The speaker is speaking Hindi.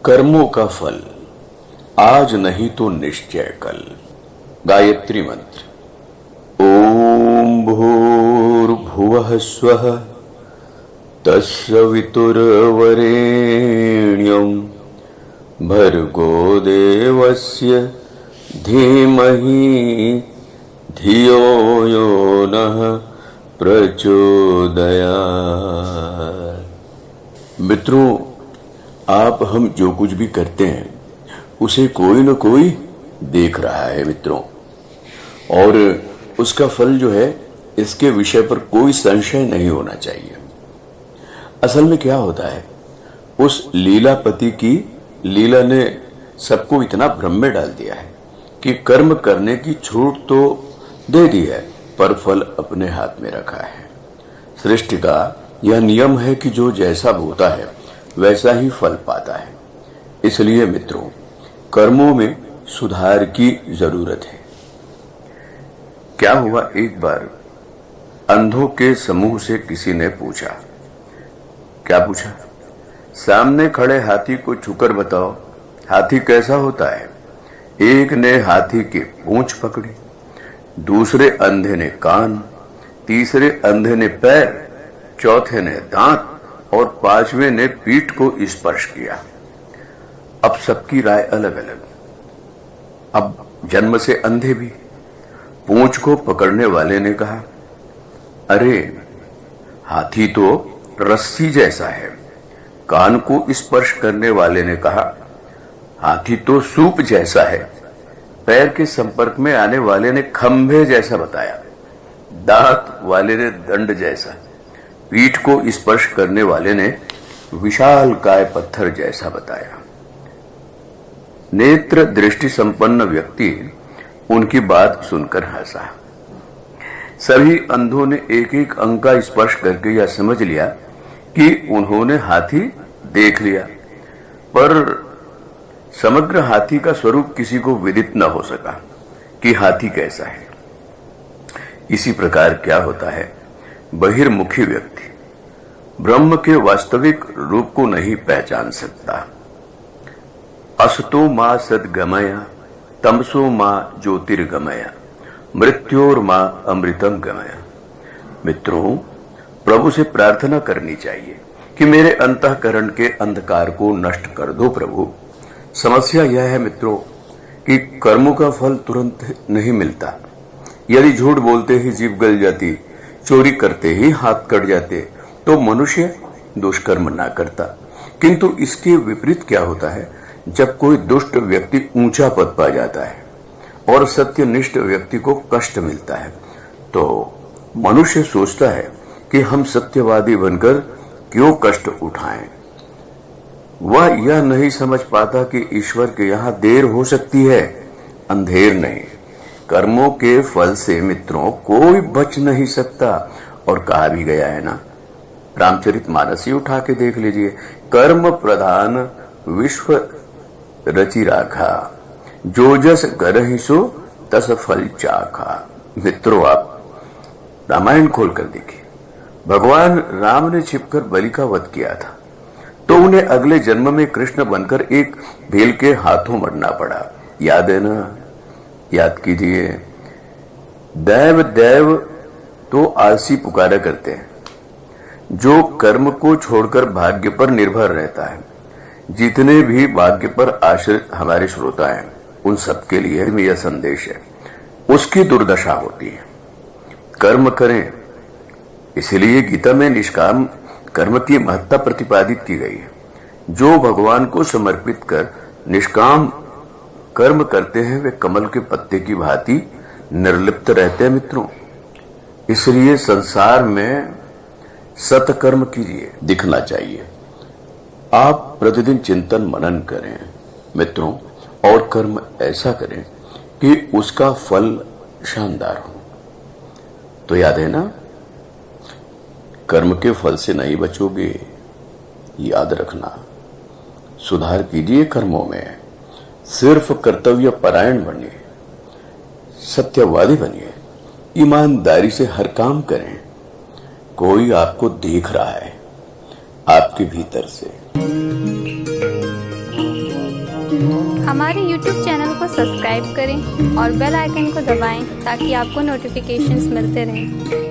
कर्मों का फल आज नहीं तो निश्चय कल। गायत्री मंत्र। ओम भूर्भुवः स्वः तत्सवितुर्वरेण्यं भर्गो देवस्य धीमहि धियो यो नः प्रचोदयात्। मित्रों, आप हम जो कुछ भी करते हैं उसे कोई न कोई देख रहा है मित्रों, और उसका फल जो है इसके विषय पर कोई संशय नहीं होना चाहिए। असल में क्या होता है, उस लीलापति की लीला ने सबको इतना भ्रम में डाल दिया है कि कर्म करने की छूट तो दे दी है पर फल अपने हाथ में रखा है। सृष्टि का यह नियम है कि जो जैसा बोता है वैसा ही फल पाता है। इसलिए मित्रों, कर्मों में सुधार की जरूरत है। क्या हुआ, एक बार अंधों के समूह से किसी ने पूछा। क्या पूछा? सामने खड़े हाथी को छूकर बताओ, हाथी कैसा होता है। एक ने हाथी की पूंछ पकड़ी, दूसरे अंधे ने कान, तीसरे अंधे ने पैर, चौथे ने दांत और पांचवें ने पीठ को स्पर्श किया। अब सबकी राय अलग अलग। अब जन्म से अंधे भी। पूंछ को पकड़ने वाले ने कहा, अरे हाथी तो रस्सी जैसा है। कान को स्पर्श करने वाले ने कहा, हाथी तो सूप जैसा है। पैर के संपर्क में आने वाले ने खंभे जैसा बताया। दांत वाले ने दंड जैसा। पीठ को स्पर्श करने वाले ने विशाल काय पत्थर जैसा बताया। नेत्र दृष्टि संपन्न व्यक्ति उनकी बात सुनकर हंसा। सभी अंधों ने एक एक अंग का स्पर्श करके यह समझ लिया कि उन्होंने हाथी देख लिया, पर समग्र हाथी का स्वरूप किसी को विदित न हो सका कि हाथी कैसा है। इसी प्रकार क्या होता है, बहिर्मुखी व्यक्ति ब्रह्म के वास्तविक रूप को नहीं पहचान सकता। असतो मां सद्गमया तमसो मां ज्योतिर्गमया मृत्योर मां अमृतम गमया। मित्रों, प्रभु से प्रार्थना करनी चाहिए कि मेरे अंतःकरण के अंधकार को नष्ट कर दो प्रभु। समस्या यह है मित्रों कि कर्मों का फल तुरंत नहीं मिलता। यदि झूठ बोलते ही जीभ गल जाती, चोरी करते ही हाथ कट जाते, तो मनुष्य दुष्कर्म ना करता। किंतु इसके विपरीत क्या होता है, जब कोई दुष्ट व्यक्ति ऊंचा पद पा जाता है और सत्यनिष्ठ व्यक्ति को कष्ट मिलता है, तो मनुष्य सोचता है कि हम सत्यवादी बनकर क्यों कष्ट उठाएं। वह यह नहीं समझ पाता कि ईश्वर के यहां देर हो सकती है, अंधेर नहीं। कर्मों के फल से मित्रों कोई बच नहीं सकता। और कहा भी गया है ना, रामचरितमानस ही उठा के देख लीजिए, कर्म प्रधान विश्व रचि राखा, जो जस करहि सो तस फल चाखा। मित्रों, आप रामायण खोलकर देखिए, भगवान राम ने छिपकर बलि का वध किया था, तो उन्हें अगले जन्म में कृष्ण बनकर एक भेल के हाथों मरना पड़ा। याद है ना? याद कीजिए। दैव दैव तो आलसी पुकारा करते हैं, जो कर्म को छोड़कर भाग्य पर निर्भर रहता है। जितने भी भाग्य पर आश्रित हमारे श्रोता हैं, उन सबके लिए यह संदेश है, उसकी दुर्दशा होती है। कर्म करें, इसलिए गीता में निष्काम कर्म की महत्ता प्रतिपादित की गई है। जो भगवान को समर्पित कर निष्काम कर्म करते हैं, वे कमल के पत्ते की भांति निर्लिप्त रहते हैं मित्रों। इसलिए संसार में सत्कर्म कीजिए, दिखना चाहिए। आप प्रतिदिन चिंतन मनन करें मित्रों, और कर्म ऐसा करें कि उसका फल शानदार हो। तो याद है ना, कर्म के फल से नहीं बचोगे, याद रखना। सुधार कीजिए कर्मों में, सिर्फ कर्तव्य परायण बनिए, सत्यवादी बनिए, ईमानदारी से हर काम करें। कोई आपको देख रहा है, आपके भीतर से। हमारे YouTube चैनल को सब्सक्राइब करें और बेल आइकन को दबाएं ताकि आपको नोटिफिकेशंस मिलते रहें।